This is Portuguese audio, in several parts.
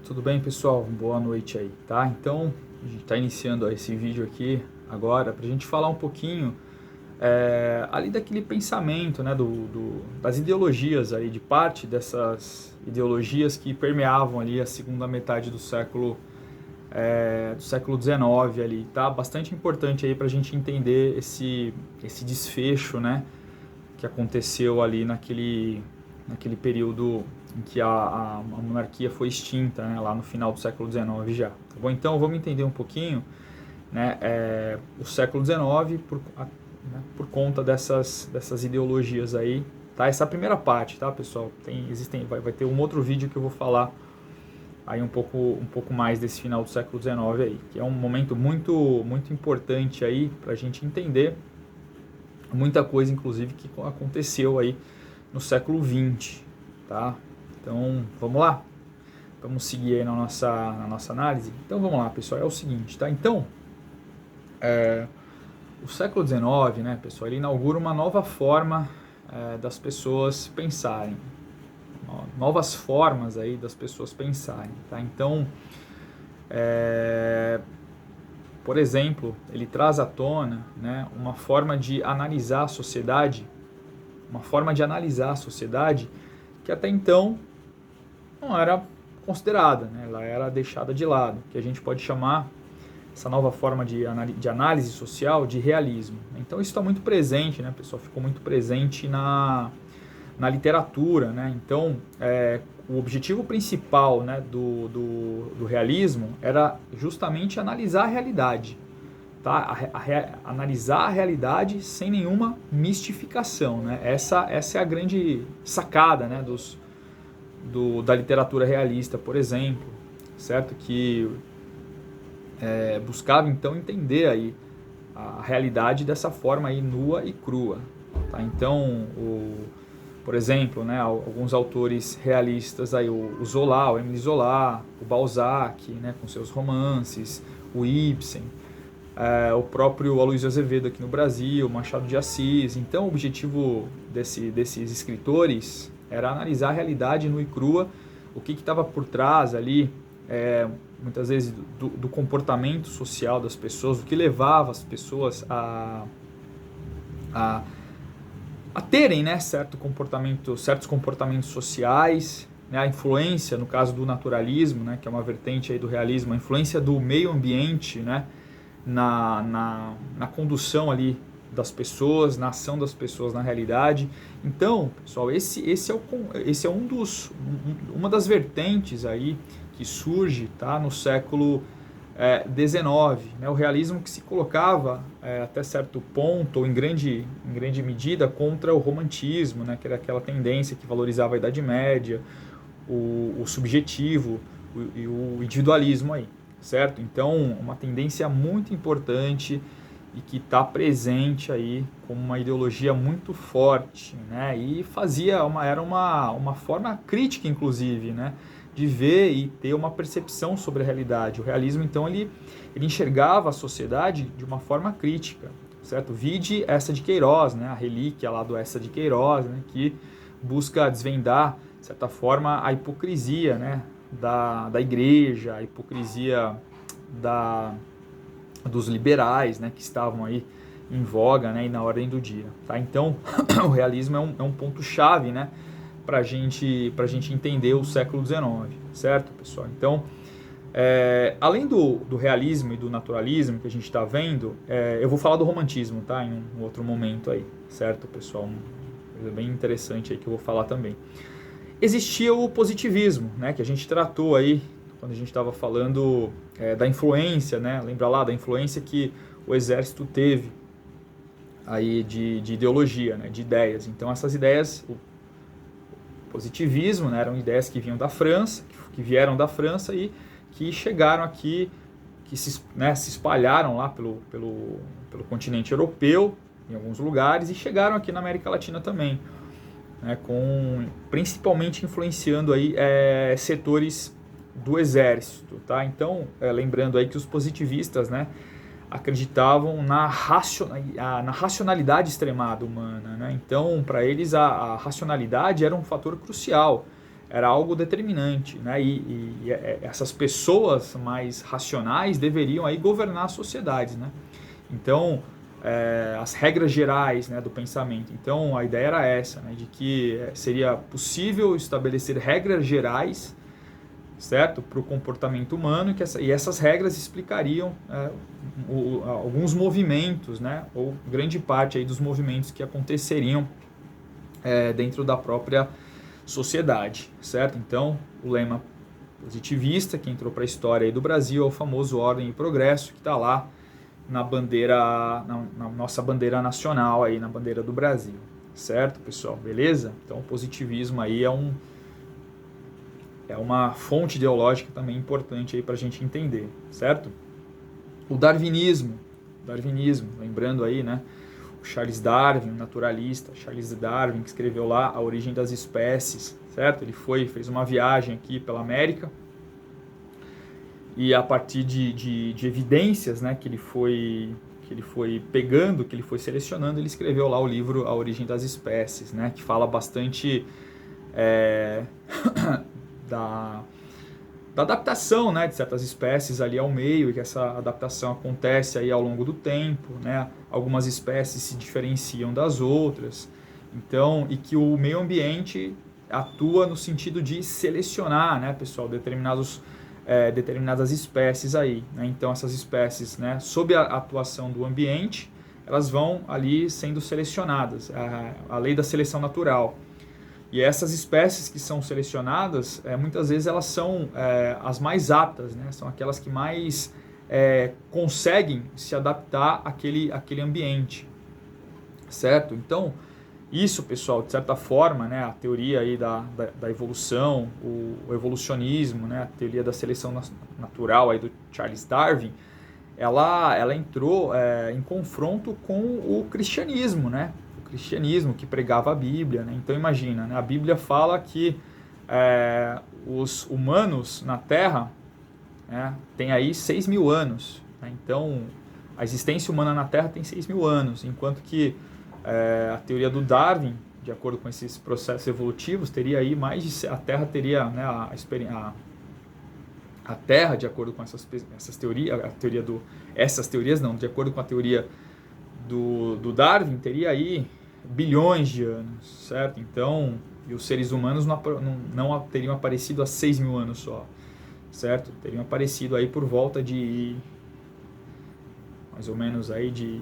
Tudo bem, pessoal? Boa noite aí, tá? Então, a gente está iniciando esse vídeo aqui agora para a gente falar um pouquinho ali daquele pensamento, né, das ideologias aí, de parte dessas ideologias que permeavam ali a segunda metade do século XIX ali, tá? Bastante importante aí para a gente entender esse desfecho, né, que aconteceu ali naquele período em que a monarquia foi extinta, né, lá no final do século XIX já. Tá bom? Então vamos entender um pouquinho, né, o século XIX por conta dessas ideologias aí. Tá? Essa é a primeira parte, tá, pessoal? Vai ter um outro vídeo que eu vou falar aí um pouco mais desse final do século XIX aí, que é um momento muito, muito importante aí para a gente entender muita coisa, inclusive, que aconteceu aí no século XX, tá? Então, vamos lá? Vamos seguir aí na nossa análise? Então, vamos lá, pessoal, é o seguinte, tá? Então, o século XIX, né, pessoal, ele inaugura uma nova forma das pessoas pensarem, novas formas aí das pessoas pensarem, tá? Então, por exemplo, ele traz à tona, né, uma forma de analisar a sociedade, que até então não era considerada, né? Ela era deixada de lado, que a gente pode chamar essa nova forma de análise social de realismo. Então isso está muito presente, né, pessoal? Ficou muito presente na literatura, né? Então o objetivo principal, né, do realismo era justamente analisar a realidade, tá? Analisar a realidade sem nenhuma mistificação, né? Essa é a grande sacada, né, da literatura realista, por exemplo, certo? Que buscava então entender aí a realidade dessa forma aí nua e crua, tá? Então, por exemplo, né, alguns autores realistas aí, o Zola, o Émile Zola, o Balzac, né, com seus romances, o Ibsen, o próprio Aloysio Azevedo aqui no Brasil, Machado de Assis. Então, o objetivo desses escritores era analisar a realidade nua e crua, o que estava por trás ali, muitas vezes, do comportamento social das pessoas, o que levava as pessoas a terem, né, certos comportamentos sociais, né, a influência, no caso do naturalismo, né, que é uma vertente aí do realismo, a influência do meio ambiente, né, na condução ali das pessoas, na ação das pessoas na realidade. Então, pessoal, esse é uma das vertentes aí que surge, tá, no século XIX, né, o realismo que se colocava até certo ponto, ou em grande medida, contra o romantismo, né, que era aquela tendência que valorizava a Idade Média, o subjetivo e o individualismo aí, certo? Então, uma tendência muito importante e que está presente aí como uma ideologia muito forte, né? E era uma forma crítica, inclusive, né, de ver e ter uma percepção sobre a realidade. O realismo, então, ele enxergava a sociedade de uma forma crítica, certo? Vide Eça de Queiroz, né, a relíquia lá do Eça de Queiroz, né, que busca desvendar, de certa forma, a hipocrisia, né, da igreja, a hipocrisia dos liberais, né, que estavam aí em voga, né, e na ordem do dia, tá? Então, o realismo é um ponto-chave, né, para gente entender o século XIX, certo, pessoal? Então, além do realismo e do naturalismo que a gente está vendo, eu vou falar do romantismo, tá, em um outro momento aí, certo, pessoal? Uma coisa bem interessante aí que eu vou falar também. Existia o positivismo, né, que a gente tratou aí quando a gente estava falando da influência, né? Lembra lá da influência que o exército teve aí de ideologia, né? De ideias. Então essas ideias, o positivismo, né, eram ideias que vinham da França, que vieram da França e que chegaram aqui, que se espalharam lá pelo continente europeu, em alguns lugares, e chegaram aqui na América Latina também, né, principalmente influenciando aí setores do exército, tá? Então, lembrando aí que os positivistas, né, acreditavam na racionalidade extremada humana, né? Então, para eles a racionalidade era um fator crucial, era algo determinante, né? E essas pessoas mais racionais deveriam aí governar as sociedades, né? Então, as regras gerais, né, do pensamento. Então, a ideia era essa, né, de que seria possível estabelecer regras gerais, certo, para o comportamento humano, e essas regras explicariam alguns movimentos, né, ou grande parte aí dos movimentos que aconteceriam dentro da própria sociedade, certo? Então, o lema positivista que entrou para a história aí do Brasil é o famoso Ordem e Progresso, que está lá na bandeira, na nossa bandeira nacional aí, na bandeira do Brasil, certo, pessoal? Beleza? Então, o positivismo aí é uma fonte ideológica também importante aí para a gente entender, certo? O darwinismo, lembrando aí, né? O Charles Darwin, naturalista, Charles Darwin, que escreveu lá A Origem das Espécies, certo? Ele fez uma viagem aqui pela América, e a partir de evidências, né, que ele foi pegando, que ele foi selecionando, ele escreveu lá o livro A Origem das Espécies, né, que fala bastante da adaptação, né, de certas espécies ali ao meio, e que essa adaptação acontece aí ao longo do tempo, né, algumas espécies se diferenciam das outras, então, e que o meio ambiente atua no sentido de selecionar, né, pessoal, determinadas espécies aí, né? Então essas espécies, né, sob a atuação do ambiente, elas vão ali sendo selecionadas, a lei da seleção natural. E essas espécies que são selecionadas, muitas vezes elas são as mais aptas, né? São aquelas que mais conseguem se adaptar àquele ambiente, certo? Então, isso, pessoal, de certa forma, né, a teoria aí da evolução, o evolucionismo, né, a teoria da seleção natural aí do Charles Darwin, ela entrou em confronto com o cristianismo, né? O cristianismo que pregava a Bíblia, né? Então imagina, né, a Bíblia fala que os humanos na Terra, né, tem aí 6.000 anos, né? Então a existência humana na Terra tem 6.000 anos, enquanto que a teoria do Darwin, de acordo com esses processos evolutivos, teria aí a Terra teria, né, a Terra, de acordo com essas teorias, essas teorias não, de acordo com a teoria do Darwin, teria aí bilhões de anos, certo? Então, e os seres humanos não teriam aparecido há 6.000 anos só, certo? Teriam aparecido aí por volta de mais ou menos aí de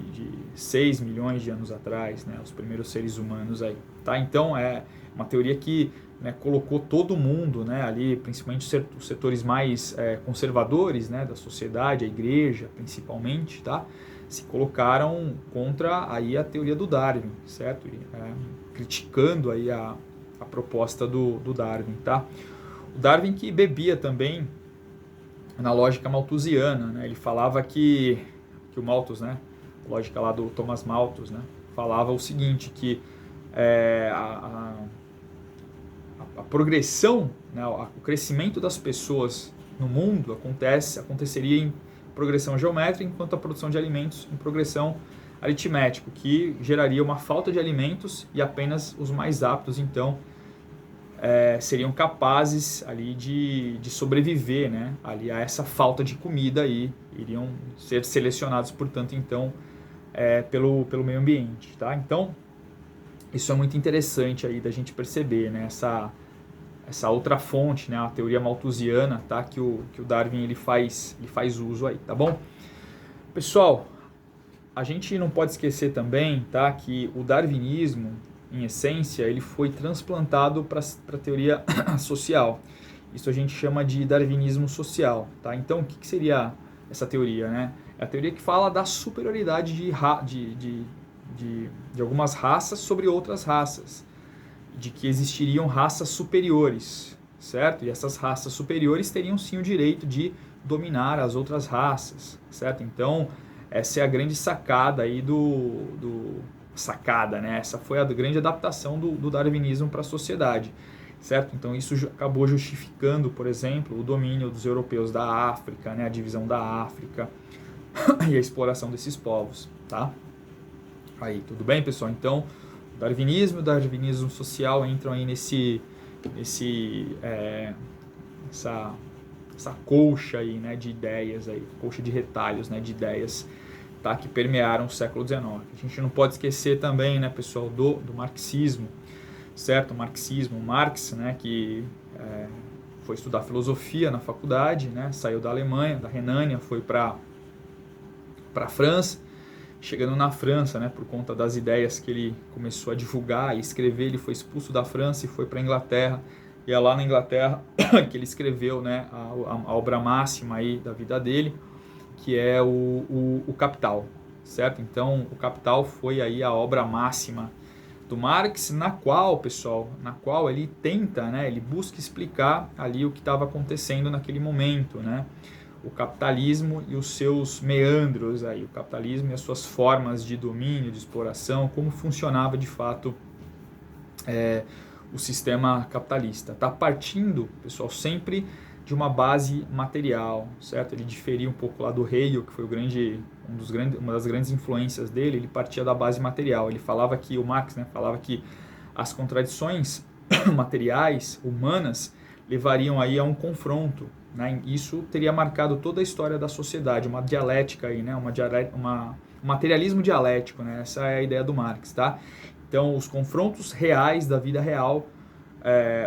6 milhões de anos atrás, né, os primeiros seres humanos aí, tá? Então é uma teoria que, né, colocou todo mundo, né, ali, principalmente os setores mais conservadores, né, da sociedade, a igreja principalmente, tá? Se colocaram contra aí a teoria do Darwin, certo? Criticando aí a proposta do Darwin, tá? O Darwin que bebia também na lógica malthusiana, né? Ele falava que o Malthus, né, a lógica lá do Thomas Malthus, né, falava o seguinte, que a progressão, né, o crescimento das pessoas no mundo aconteceria em progressão geométrica, enquanto a produção de alimentos em progressão aritmética, que geraria uma falta de alimentos e apenas os mais aptos, então, seriam capazes ali de sobreviver, né, ali a essa falta de comida aí, iriam ser selecionados, portanto, então, pelo meio ambiente, tá? Então, isso é muito interessante aí da gente perceber, né, essa outra fonte, né, a teoria malthusiana, tá, que o Darwin ele faz uso aí, tá bom? Pessoal, a gente não pode esquecer também, tá, que o darwinismo, em essência, ele foi transplantado para a teoria social. Isso a gente chama de darwinismo social, tá? Então, o que seria essa teoria, né? É a teoria que fala da superioridade de algumas raças sobre outras raças, de que existiriam raças superiores, certo? E essas raças superiores teriam sim o direito de dominar as outras raças, certo? Então, essa é a grande sacada aí sacada, né? Essa foi a grande adaptação do darwinismo para a sociedade, certo? Então isso acabou justificando, por exemplo, o domínio dos europeus da África, né? A divisão da África e a exploração desses povos, tá? Aí, tudo bem, pessoal? Então, o darwinismo social entram aí essa colcha aí, né, de ideias aí, colcha de retalhos, né, de ideias, tá, que permearam o século XIX. A gente não pode esquecer também, né, pessoal, do marxismo, certo? O marxismo, Marx, né, que foi estudar filosofia na faculdade, né, saiu da Alemanha, da Renânia, foi para a França. Chegando na França, né, por conta das ideias que ele começou a divulgar e escrever, ele foi expulso da França e foi para a Inglaterra. E é lá na Inglaterra que ele escreveu, né, a obra máxima aí da vida dele, que é o Capital, certo? Então, o Capital foi aí a obra máxima do Marx, na qual ele tenta, né, ele busca explicar ali o que estava acontecendo naquele momento, né? O capitalismo e os seus meandros aí, o capitalismo e as suas formas de domínio, de exploração, como funcionava de fato o sistema capitalista. Está partindo, pessoal, sempre de uma base material, certo? Ele diferia um pouco lá do Hegel, que foi uma das grandes influências dele. Ele partia da base material. Ele falava que, o Marx, né, falava que as contradições materiais, humanas, levariam aí a um confronto, né? Isso teria marcado toda a história da sociedade, uma dialética aí, né? Um materialismo dialético, né? Essa é a ideia do Marx, tá? Então, os confrontos reais da vida real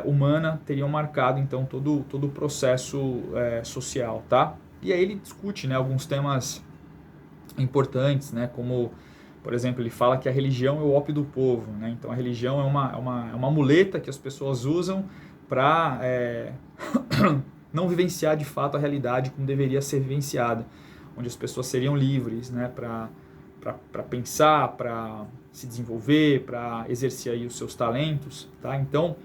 humana teriam marcado, então, todo o processo social, tá? E aí ele discute, né, alguns temas importantes, né? Como, por exemplo, ele fala que a religião é o ópio do povo, né? Então, a religião é uma muleta que as pessoas usam para não vivenciar de fato a realidade como deveria ser vivenciada, onde as pessoas seriam livres, né, para pensar, para se desenvolver, para exercer aí os seus talentos, tá? Então,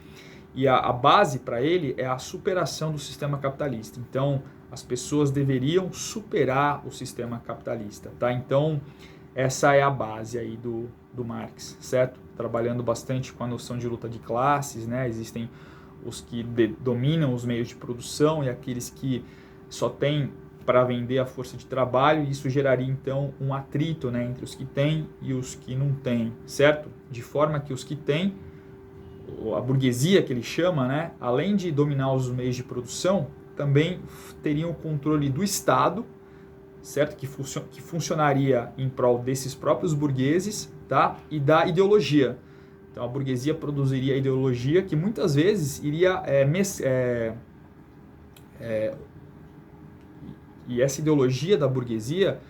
e a base para ele é a superação do sistema capitalista. Então, as pessoas deveriam superar o sistema capitalista, tá? Então, essa é a base aí do Marx, certo? Trabalhando bastante com a noção de luta de classes, né? Existem os que dominam os meios de produção e aqueles que só têm para vender a força de trabalho, e isso geraria então um atrito, né, entre os que têm e os que não têm, certo? De forma que os que têm, a burguesia que ele chama, né, além de dominar os meios de produção, também teriam o controle do Estado, certo? Que funcionaria em prol desses próprios burgueses, tá? E da ideologia. Então, a burguesia produziria ideologia que muitas vezes iria e essa ideologia da burguesia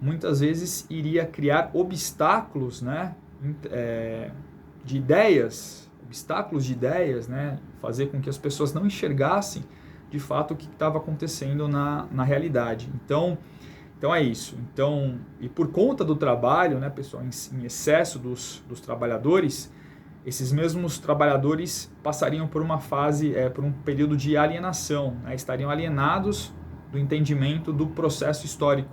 muitas vezes iria criar obstáculos, né, de ideias, né, fazer com que as pessoas não enxergassem de fato o que estava acontecendo na realidade. Então é isso. Então, e por conta do trabalho, né, pessoal, em excesso dos trabalhadores, esses mesmos trabalhadores passariam por uma fase, por um período de alienação, né? Estariam alienados do entendimento do processo histórico,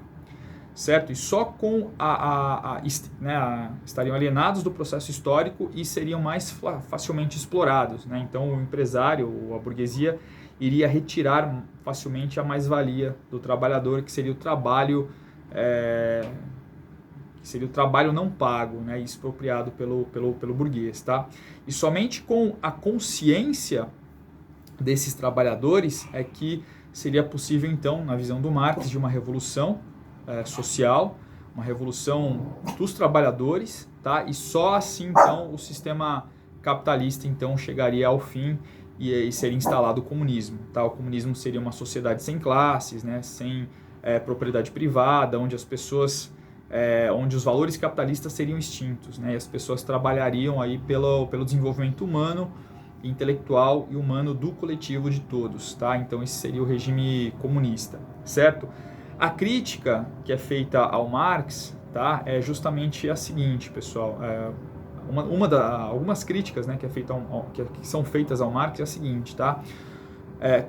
certo? E só com estariam alienados do processo histórico e seriam mais facilmente explorados, né? Então, o empresário ou a burguesia iria retirar facilmente a mais-valia do trabalhador, que seria o trabalho não pago, né, expropriado pelo burguês, tá? E somente com a consciência desses trabalhadores é que seria possível, então, na visão do Marx, de uma revolução social, uma revolução dos trabalhadores, tá? E só assim, então, o sistema capitalista, então, chegaria ao fim e seria instalado o comunismo, tá? O comunismo seria uma sociedade sem classes, né, sem propriedade privada, onde as pessoas onde os valores capitalistas seriam extintos, né? E as pessoas trabalhariam aí pelo desenvolvimento humano, intelectual e humano do coletivo de todos, tá? Então esse seria o regime comunista, certo? A crítica que é feita ao Marx, tá, é justamente a seguinte, pessoal. Algumas críticas, né, que são feitas ao Marx é a seguinte, tá?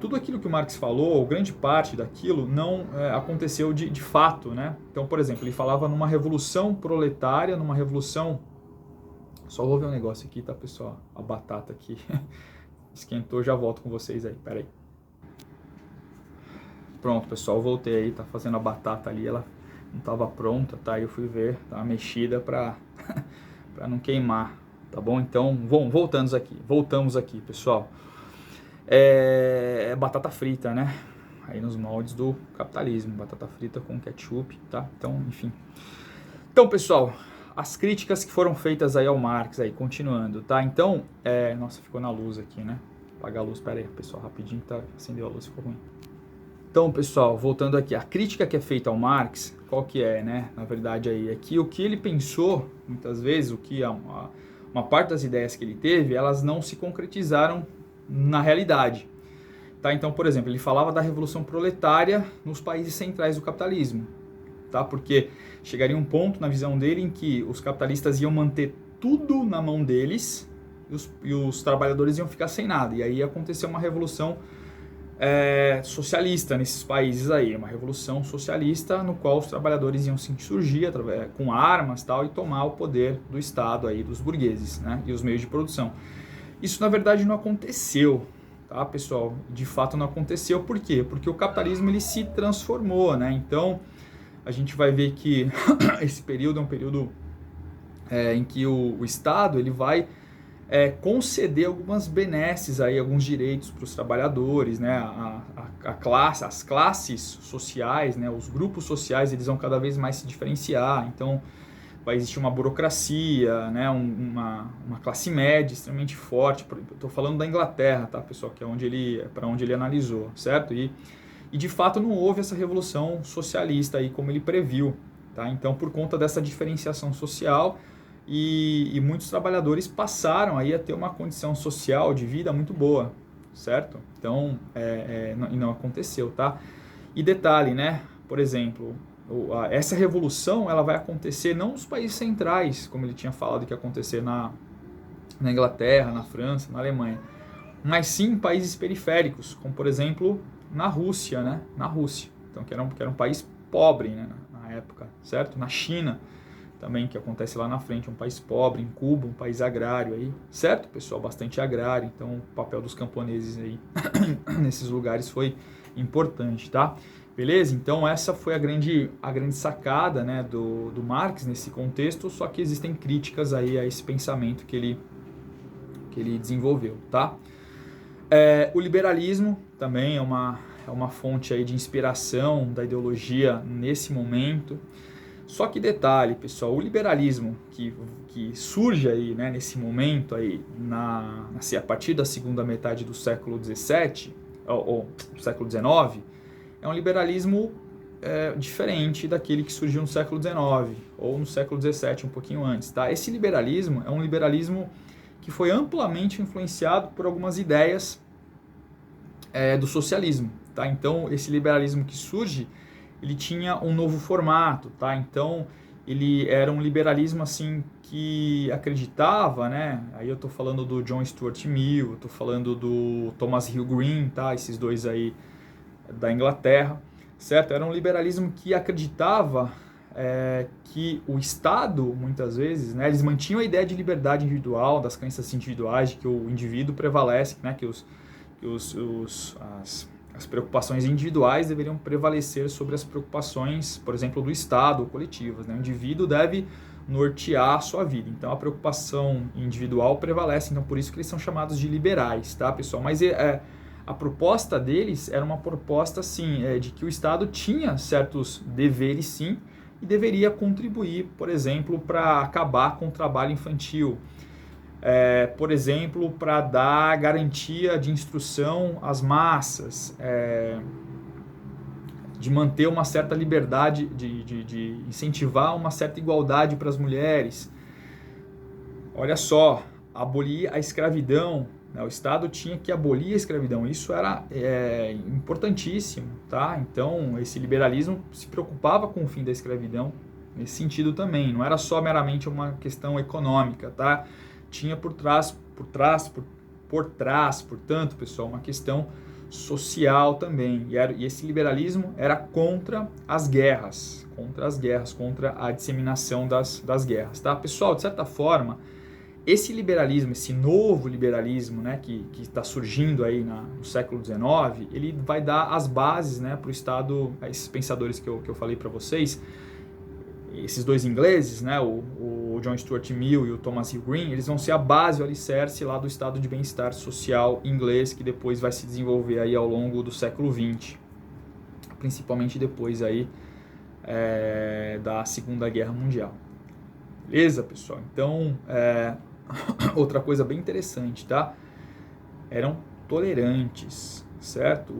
Tudo aquilo que o Marx falou, ou grande parte daquilo, não aconteceu de fato, né? Então, por exemplo, ele falava numa revolução proletária, numa revolução... Só vou ver um negócio aqui, tá, pessoal? A batata aqui esquentou, já volto com vocês aí, peraí. Pronto, pessoal, voltei aí, tá fazendo a batata ali, ela não estava pronta, tá? Eu fui ver, tá mexida para não queimar, tá bom? Então, voltamos aqui, pessoal. é batata frita, né? Aí nos moldes do capitalismo, batata frita com ketchup, tá? Então, enfim. Então, pessoal, as críticas que foram feitas aí ao Marx, aí, continuando, tá? Então, nossa, ficou na luz aqui, né? Apagar a luz, pera aí, pessoal, rapidinho, tá? Acendeu a luz, ficou ruim. Então, pessoal, voltando aqui, a crítica que é feita ao Marx, qual que é, né? Na verdade aí, é que o que ele pensou, muitas vezes, uma parte das ideias que ele teve, elas não se concretizaram na realidade. Tá? Então, por exemplo, ele falava da revolução proletária nos países centrais do capitalismo, tá? Porque chegaria um ponto na visão dele em que os capitalistas iam manter tudo na mão deles e os trabalhadores iam ficar sem nada. E aí ia acontecer uma revolução socialista nesses países aí, uma revolução socialista no qual os trabalhadores iam se insurgir com armas tal, e tomar o poder do Estado, aí, dos burgueses, né? E os meios de produção. Isso, na verdade, não aconteceu. Tá, pessoal? De fato não aconteceu. Por quê? Porque o capitalismo ele se transformou, né? Então, a gente vai ver que esse período é um período em que o Estado ele vai conceder algumas benesses, aí, alguns direitos para os trabalhadores, né? As classes sociais, né? Os grupos sociais eles vão cada vez mais se diferenciar. Então, vai existir uma burocracia, né, uma classe média extremamente forte. Estou falando da Inglaterra, tá, pessoal, que é para onde ele analisou, certo? E de fato não houve essa revolução socialista aí como ele previu, tá? Então, por conta dessa diferenciação social e muitos trabalhadores passaram aí a ter uma condição social de vida muito boa, certo? Então, não aconteceu, tá? E detalhe, né? Por exemplo, essa revolução ela vai acontecer não nos países centrais, como ele tinha falado que ia acontecer na Inglaterra, na França, na Alemanha, mas sim em países periféricos, como por exemplo na Rússia, né? Na Rússia, então que era um país pobre, né? Na época, certo? Na China também, que acontece lá na frente, um país pobre, em Cuba, um país agrário aí, certo, pessoal? Bastante agrário, então o papel dos camponeses aí nesses lugares foi importante, tá? Beleza? Então essa foi a grande sacada, né, do Marx nesse contexto, só que existem críticas aí a esse pensamento que ele desenvolveu, tá? O liberalismo também é uma fonte aí de inspiração da ideologia nesse momento. Só que detalhe, pessoal, o liberalismo que surge aí, né, nesse momento aí, a partir da segunda metade do século XVII, ou do século XIX, é um liberalismo diferente daquele que surgiu no século XIX ou no século XVII, um pouquinho antes. Tá? Esse liberalismo é um liberalismo que foi amplamente influenciado por algumas ideias do socialismo. Tá? Então, esse liberalismo que surge, ele tinha um novo formato. Tá? Então, ele era um liberalismo assim que acreditava, né? Aí eu estou falando do John Stuart Mill, estou falando do Thomas Hill Green, tá? Esses dois aí da Inglaterra, certo? Era um liberalismo que acreditava que o Estado, muitas vezes, né, eles mantinham a ideia de liberdade individual, das crenças individuais, de que o indivíduo prevalece, né, que as preocupações individuais deveriam prevalecer sobre as preocupações, por exemplo, do Estado ou coletivas. Né? O indivíduo deve nortear a sua vida. Então, a preocupação individual prevalece. Então, por isso que eles são chamados de liberais, tá, pessoal? Mas a proposta deles era uma proposta, sim, de que o Estado tinha certos deveres, sim, e deveria contribuir, por exemplo, para acabar com o trabalho infantil. Por exemplo, para dar garantia de instrução às massas, de manter uma certa liberdade, de incentivar uma certa igualdade para as mulheres. Olha só, abolir a escravidão. O Estado tinha que abolir a escravidão, isso era importantíssimo, tá? Então, esse liberalismo se preocupava com o fim da escravidão, nesse sentido também, não era só meramente uma questão econômica, tá? Tinha por trás, portanto, pessoal, uma questão social também, e esse liberalismo era contra as guerras, contra a disseminação das guerras, tá? Pessoal, de certa forma, esse liberalismo, esse novo liberalismo, né, que está surgindo aí no século XIX, ele vai dar as bases, né, para o Estado, esses pensadores que eu falei para vocês, esses dois ingleses, né, o John Stuart Mill e o Thomas Hill Green, eles vão ser a base, o alicerce lá do estado de bem-estar social inglês, que depois vai se desenvolver aí ao longo do século XX, principalmente depois aí da Segunda Guerra Mundial. Beleza, pessoal? Então, outra coisa bem interessante, tá? Eram tolerantes, certo?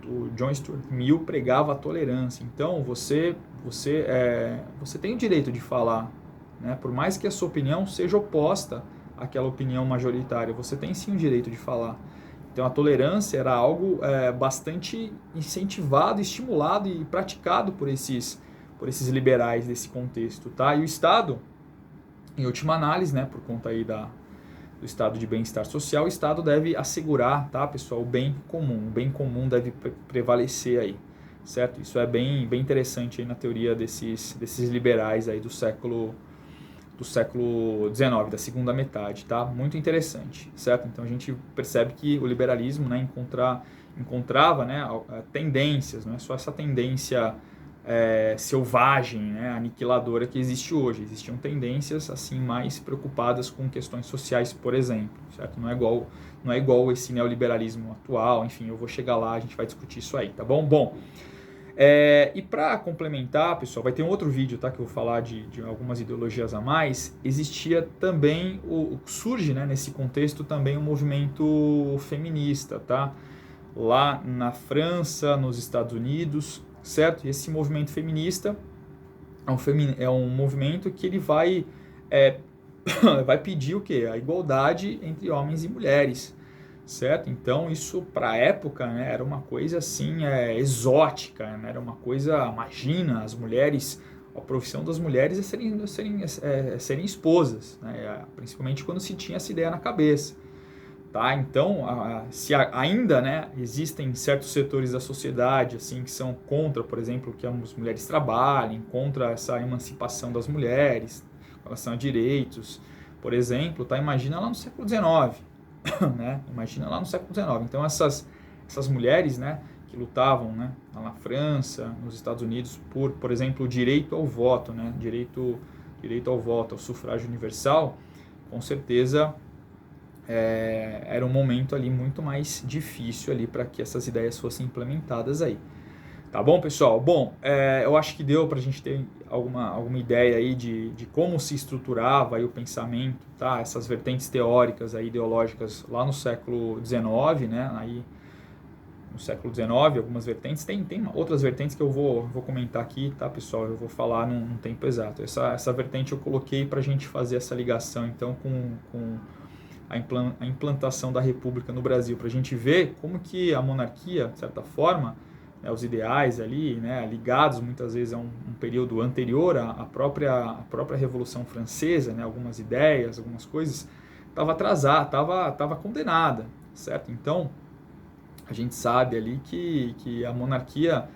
O John Stuart Mill pregava a tolerância. Então, você tem o direito de falar, né? Por mais que a sua opinião seja oposta àquela opinião majoritária, você tem sim o direito de falar. Então, a tolerância era algo bastante incentivado, estimulado e praticado por esses liberais desse contexto, tá? E o Estado, em última análise, né, por conta aí do estado de bem-estar social, o Estado deve assegurar, tá, pessoal, o bem comum. O bem comum deve prevalecer aí, certo? Isso é bem interessante aí na teoria desses liberais aí do século XIX, da segunda metade, tá? Muito interessante, certo? Então a gente percebe que o liberalismo, né, encontrava, né, tendências, não é só essa tendência selvagem, né, aniquiladora que existe hoje. Existiam tendências assim mais preocupadas com questões sociais, por exemplo, certo? Não é igual esse neoliberalismo atual. Enfim, eu vou chegar lá, a gente vai discutir isso aí, tá bom? Bom, e para complementar, pessoal, vai ter um outro vídeo, tá, que eu vou falar de algumas ideologias a mais. Existia também surge, né, nesse contexto também um movimento feminista, tá? Lá na França, nos Estados Unidos, certo? E esse movimento feminista é um movimento que ele vai pedir o quê? A igualdade entre homens e mulheres, certo? Então isso para a época, né, era uma coisa assim exótica, né? Era uma coisa, imagina, as mulheres, a profissão das mulheres é serem esposas, né? Principalmente quando se tinha essa ideia na cabeça. Tá? Então, se ainda, né, existem certos setores da sociedade assim, que são contra, por exemplo, que as mulheres trabalhem, contra essa emancipação das mulheres, com relação a direitos, por exemplo, tá? Imagina lá no século XIX, né? Imagina lá no século XIX. Então, essas mulheres, né, que lutavam, né, lá na França, nos Estados Unidos, por exemplo, o direito ao voto, né, direito ao voto, ao sufrágio universal, com certeza era um momento ali muito mais difícil ali para que essas ideias fossem implementadas aí. Tá bom, pessoal? Bom, eu acho que deu para a gente ter alguma ideia aí de como se estruturava aí o pensamento, tá? Essas vertentes teóricas aí, ideológicas lá no século XIX, né? Aí no século XIX, algumas vertentes. Tem outras vertentes que eu vou comentar aqui, tá, pessoal? Eu vou falar num tempo exato. Essa vertente eu coloquei para a gente fazer essa ligação, então, com a implantação da República no Brasil, para a gente ver como que a monarquia, de certa forma, né, os ideais ali, né, ligados muitas vezes a um período anterior à própria Revolução Francesa, né, algumas ideias, algumas coisas, estava atrasada, estava condenada, certo? Então, a gente sabe ali que a monarquia,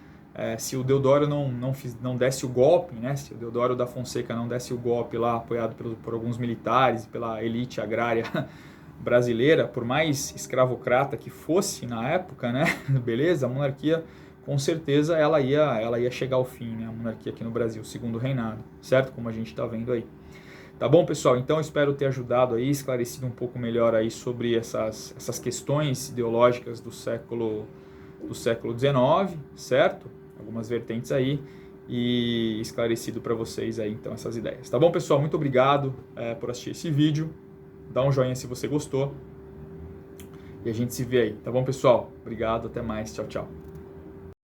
se o Deodoro não desse o golpe, né, se o Deodoro da Fonseca não desse o golpe lá, apoiado por alguns militares, pela elite agrária brasileira, por mais escravocrata que fosse na época, né, beleza, a monarquia, com certeza, ela ia chegar ao fim, né, a monarquia aqui no Brasil, o segundo reinado, certo? Como a gente está vendo aí. Tá bom, pessoal? Então, espero ter ajudado aí, esclarecido um pouco melhor aí sobre essas questões ideológicas do século XIX, certo? Algumas vertentes aí, e esclarecido para vocês aí, então, essas ideias. Tá bom, pessoal? Muito obrigado por assistir esse vídeo. Dá um joinha se você gostou. E a gente se vê aí, tá bom, pessoal? Obrigado, até mais. Tchau, tchau.